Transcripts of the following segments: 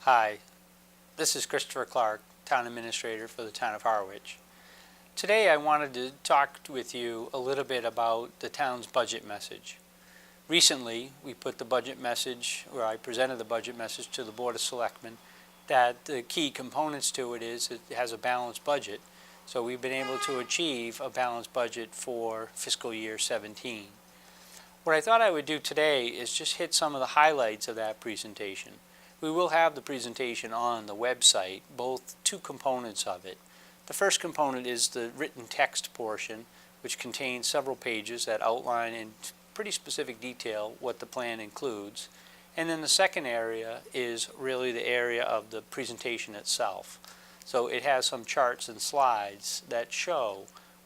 Hi, this is Christopher Clark, Town Administrator for the Town of Harwich. Today I wanted to talk with you a little bit about the town's budget message. Recently we put the budget message, or I presented the budget message to the Board of Selectmen, that the key components to it is it has a balanced budget. So we've been able to achieve a balanced budget for fiscal year 17. What I thought I would do today is just hit some of the highlights of that presentation. We will have the presentation on the website, both two components of it. The first component is the written text portion, which contains several pages that outline in pretty specific detail what the plan includes. And then the second area is really the area of the presentation itself. So it has some charts and slides that show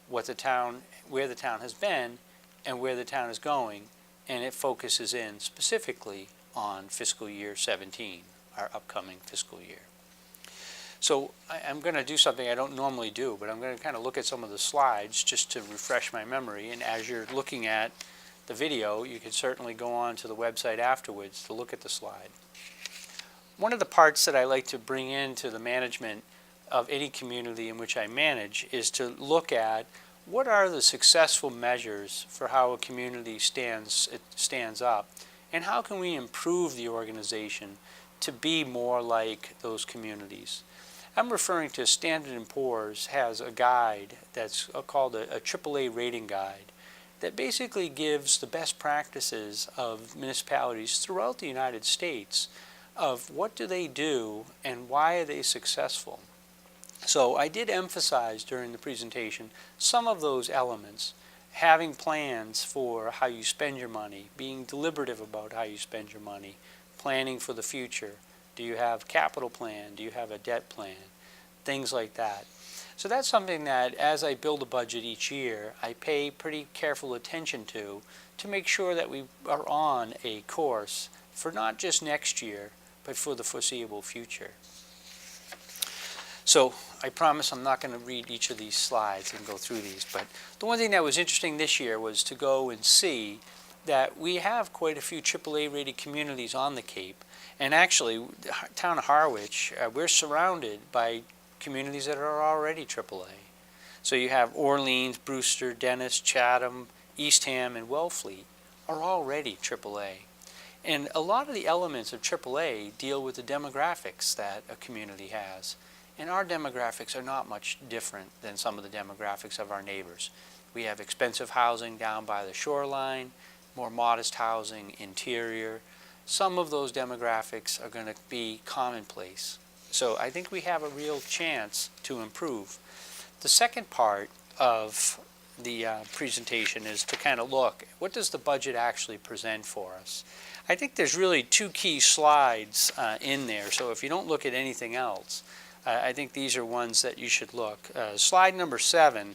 what the town, where the town has been and where the town is going, and it focuses in specifically on fiscal year 17, our upcoming fiscal year. So I'm going to do something I don't normally do, but I'm going to kind of look at some of the slides just to refresh my memory, and as you're looking at the video, you can certainly go on to the website afterwards to look at the slide. One of the parts that I like to bring into the management of any community in which I manage is to look at what are the successful measures for how a community stands up, and how can we improve the organization to be more like those communities. I'm referring to Standard & Poor's has a guide that's called a AAA rating guide that basically gives the best practices of municipalities throughout the United States of what do they do and why are they successful. So I did emphasize during the presentation some of those elements: having plans for how you spend your money, being deliberative about how you spend your money, planning for the future. Do you have a capital plan? Do you have a debt plan? Things like that. So that's something that as I build a budget each year, I pay pretty careful attention to make sure that we are on a course for not just next year, but for the foreseeable future. So I promise I'm not going to read each of these slides and go through these, but the one thing that was interesting this year was to go and see that we have quite a few AAA rated communities on the Cape. And actually, the town of Harwich, we're surrounded by communities that are already AAA. So you have Orleans, Brewster, Dennis, Chatham, Eastham, and Wellfleet are already AAA. And a lot of the elements of AAA deal with the demographics that a community has. And our demographics are not much different than some of the demographics of our neighbors. We have expensive housing down by the shoreline, more modest housing interior. Some of those demographics are going to be commonplace. So I think we have a real chance to improve. The second part of the presentation is to kind of look, what does the budget actually present for us? I think there's really two key slides in there, so if you don't look at anything else, I think these are ones that you should look. Slide number 7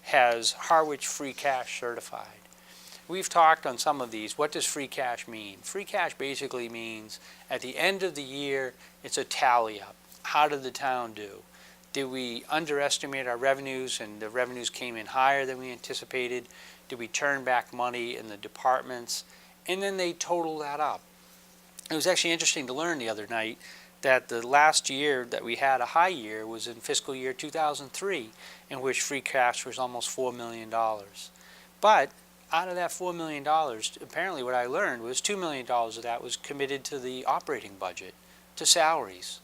has Harwich free cash certified. We've talked on some of these. What does free cash mean? Free cash basically means at the end of the year, it's a tally up. How did the town do? Did we underestimate our revenues and the revenues came in higher than we anticipated? Did we turn back money in the departments? And then they total that up. It was actually interesting to learn the other night that the last year that we had a high year was in fiscal year 2003, in which free cash was almost $4 million. But out of that $4 million, apparently what I learned was $2 million of that was committed to the operating budget, to salaries.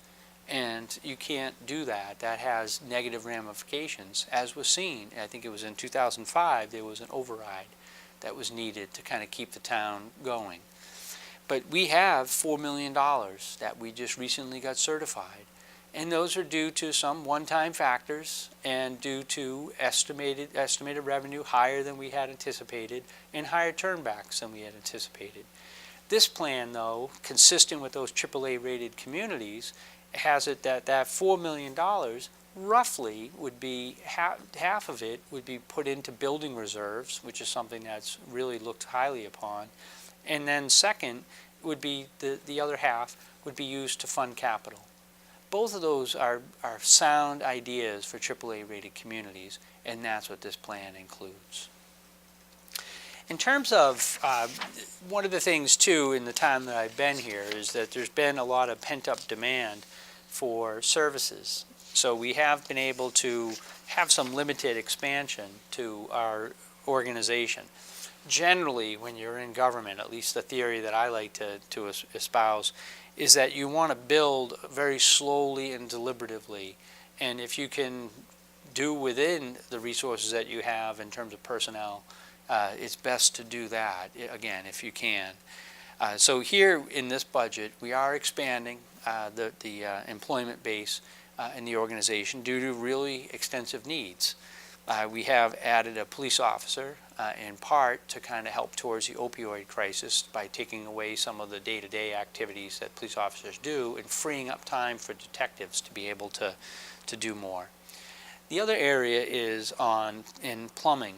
And you can't do that. That has negative ramifications, as was seen. I think it was in 2005, there was an override that was needed to kind of keep the town going. But we have $4 million that we just recently got certified. And those are due to some one-time factors and due to estimated revenue higher than we had anticipated and higher turnbacks than we had anticipated. This plan, though, consistent with those AAA rated communities, has it that $4 million roughly would be half of it would be put into building reserves, which is something that's really looked highly upon. And then second would be the other half would be used to fund capital. Both of those are sound ideas for AAA rated communities, and that's what this plan includes. In terms of one of the things too in the time that I've been here is that there's been a lot of pent-up demand for services. So we have been able to have some limited expansion to our organization. Generally, when you're in government, at least the theory that I like to espouse, is that you want to build very slowly and deliberatively. And if you can do within the resources that you have in terms of personnel, it's best to do that, again, if you can. So here in this budget, we are expanding the employment base in the organization due to really extensive needs. We have added a police officer in part to kind of help towards the opioid crisis by taking away some of the day-to-day activities that police officers do and freeing up time for detectives to be able to do more. The other area is in plumbing.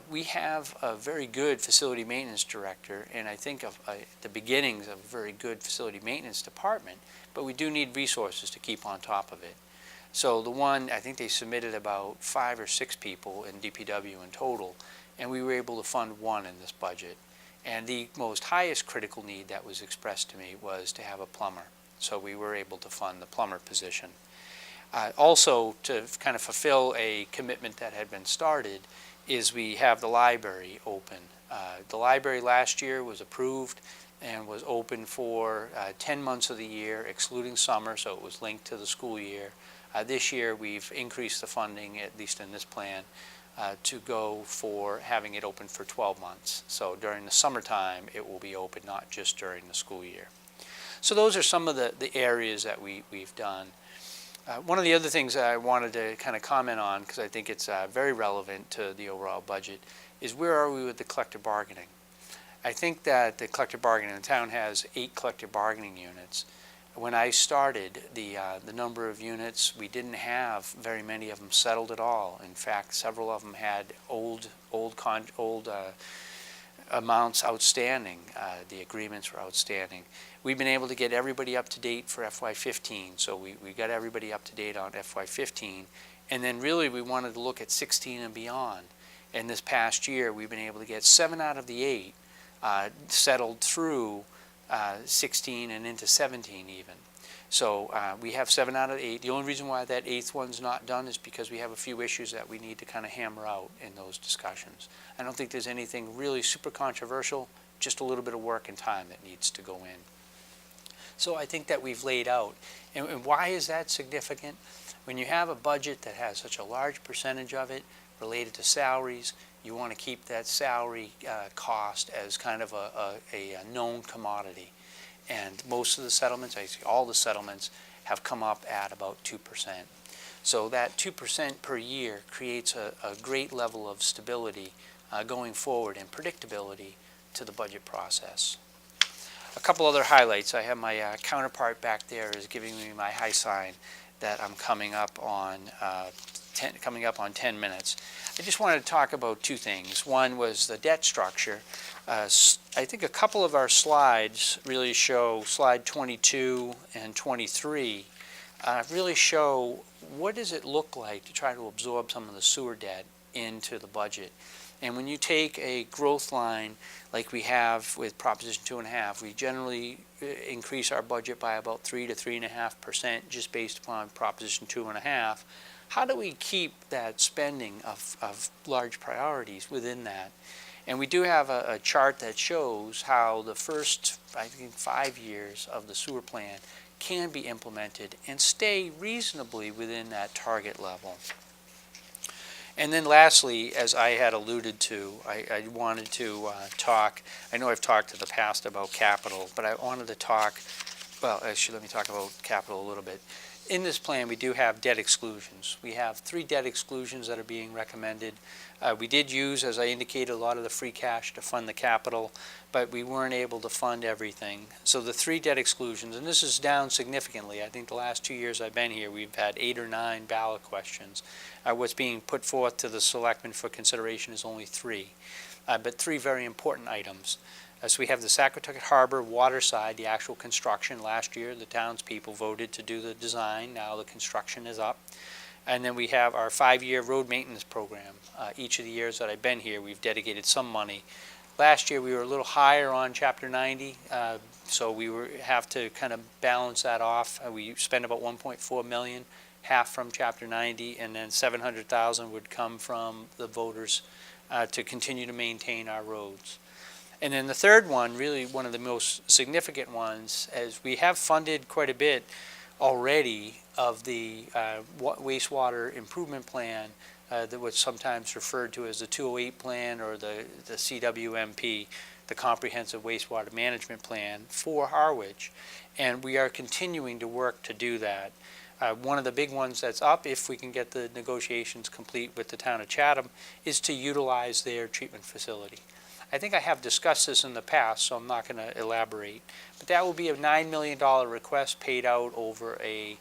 We have a very good facility maintenance director, and I think of the beginnings of a very good facility maintenance department, but we do need resources to keep on top of it. So the one, I think they submitted about 5 or 6 people in DPW in total, and we were able to fund one in this budget. And the most highest critical need that was expressed to me was to have a plumber. So we were able to fund the plumber position. Also, to kind of fulfill a commitment that had been started, is we have the library open. The library last year was approved and was open for 10 months of the year, excluding summer, so it was linked to the school year. This year we've increased the funding, at least in this plan, to go for having it open for 12 months. So during the summertime it will be open, not just during the school year. So those are some of the areas that we've done. One of the other things that I wanted to kind of comment on, because I think it's very relevant to the overall budget, is where are we with the collective bargaining? I think that the collective bargaining, the town has 8 collective bargaining units. When I started, the number of units, we didn't have very many of them settled at all. In fact, several of them had old amounts outstanding. The agreements were outstanding. We've been able to get everybody up to date for FY15, so we got everybody up to date on FY15, and then really we wanted to look at 16 and beyond. And this past year we've been able to get 7 out of the 8 settled through 16 and into 17 even. So we have 7 out of 8. The only reason why that 8th one's not done is because we have a few issues that we need to kind of hammer out in those discussions. I don't think there's anything really super controversial, just a little bit of work and time that needs to go in. So I think that we've laid out. And why is that significant? When you have a budget that has such a large percentage of it related to salaries, you want to keep that salary cost as kind of a known commodity. And most of the settlements, I see all the settlements, have come up at about 2%. So that 2% per year creates a great level of stability going forward and predictability to the budget process. A couple other highlights. I have my counterpart back there is giving me my high sign that I'm coming up on 10 minutes. I just wanted to talk about 2 things. One was the debt structure. I think a couple of our slides really show, slide 22 and 23, really show what does it look like to try to absorb some of the sewer debt into the budget. And when you take a growth line like we have with Proposition 2.5, we generally increase our budget by about 3 to 3.5% just based upon Proposition 2.5. How do we keep that spending of large priorities within that? And we do have a chart that shows how the first, I think, 5 years of the sewer plan can be implemented and stay reasonably within that target level. And then lastly, as I had alluded to, I wanted to talk, I know I've talked in the past about capital, but I wanted to talk, well, actually let me talk about capital a little bit. In this plan we do have debt exclusions. We have 3 debt exclusions that are being recommended. We did use, as I indicated, a lot of the free cash to fund the capital, but we weren't able to fund everything. So the 3 debt exclusions, and this is down significantly. I think the last 2 years I've been here we've had 8 or 9 ballot questions. What's being put forth to the selectmen for consideration is only 3, but 3 very important items. So we have the Saquatucket Harbor water side, the actual construction. Last year the townspeople voted to do the design. Now the construction is up. And then we have our 5-year road maintenance program. Each of the years that I've been here, we've dedicated some money. Last year we were a little higher on Chapter 90, so we have to kind of balance that off. We spent about 1.4 million, half from Chapter 90, and then 700,000 would come from the voters to continue to maintain our roads. And then the third one, really one of the most significant ones, is we have funded quite a bit already of the wastewater improvement plan that was sometimes referred to as the 208 plan or the CWMP, the Comprehensive Wastewater Management Plan for Harwich. And we are continuing to work to do that. One of the big ones that's up, if we can get the negotiations complete with the town of Chatham, is to utilize their treatment facility. I think I have discussed this in the past, so I'm not going to elaborate. But that will be a $9 million request paid out over a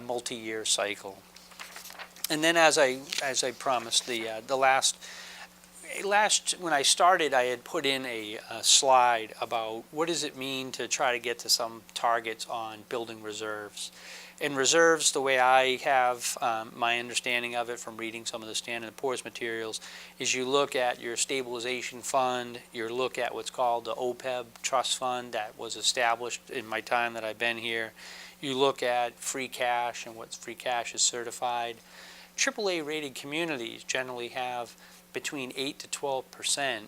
multi-year cycle. And then, as I promised, the last when I started, I had put in a slide about what does it mean to try to get to some targets on building reserves. And reserves, the way I have my understanding of it from reading some of the Standard & Poor's materials, is you look at your stabilization fund, you look at what's called the OPEB trust fund that was established in my time that I've been here. You look at free cash and what free cash is certified. AAA rated communities generally have between 8 to 12%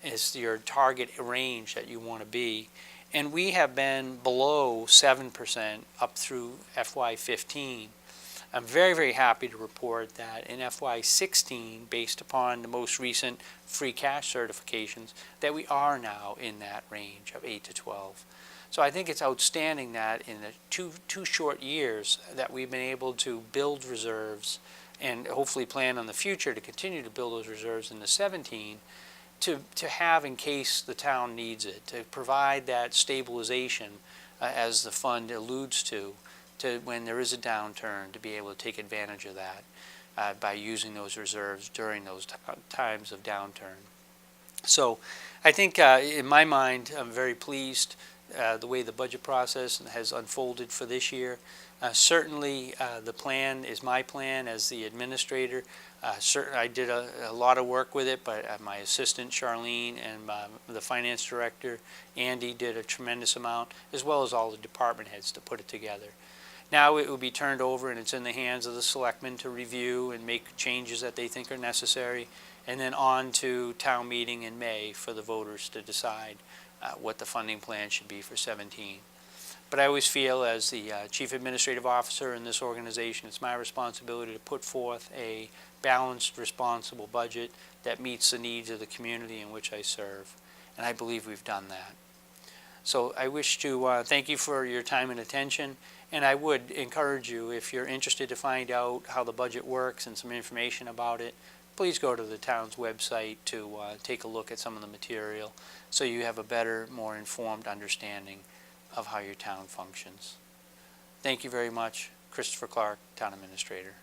is your target range that you want to be. And we have been below 7% up through FY15. I'm very, very happy to report that in FY16, based upon the most recent free cash certifications, that we are now in that range of 8 to 12. So I think it's outstanding that in the two short years that we've been able to build reserves and hopefully plan on the future to continue to build those reserves into 17 to have in case the town needs it, to provide that stabilization as the fund alludes to when there is a downturn, to be able to take advantage of that by using those reserves during those times of downturn. So I think in my mind, I'm very pleased the way the budget process has unfolded for this year. Certainly the plan is my plan as the administrator. I did a lot of work with it, but my assistant Charlene and the finance director Andy did a tremendous amount, as well as all the department heads to put it together. Now it will be turned over and it's in the hands of the selectmen to review and make changes that they think are necessary, and then on to town meeting in May for the voters to decide what the funding plan should be for 17. But I always feel as the Chief Administrative Officer in this organization, it's my responsibility to put forth a balanced, responsible budget that meets the needs of the community in which I serve. And I believe we've done that. So I wish to thank you for your time and attention. And I would encourage you, if you're interested to find out how the budget works and some information about it, please go to the town's website to take a look at some of the material so you have a better, more informed understanding of how your town functions. Thank you very much. Christopher Clark, Town Administrator.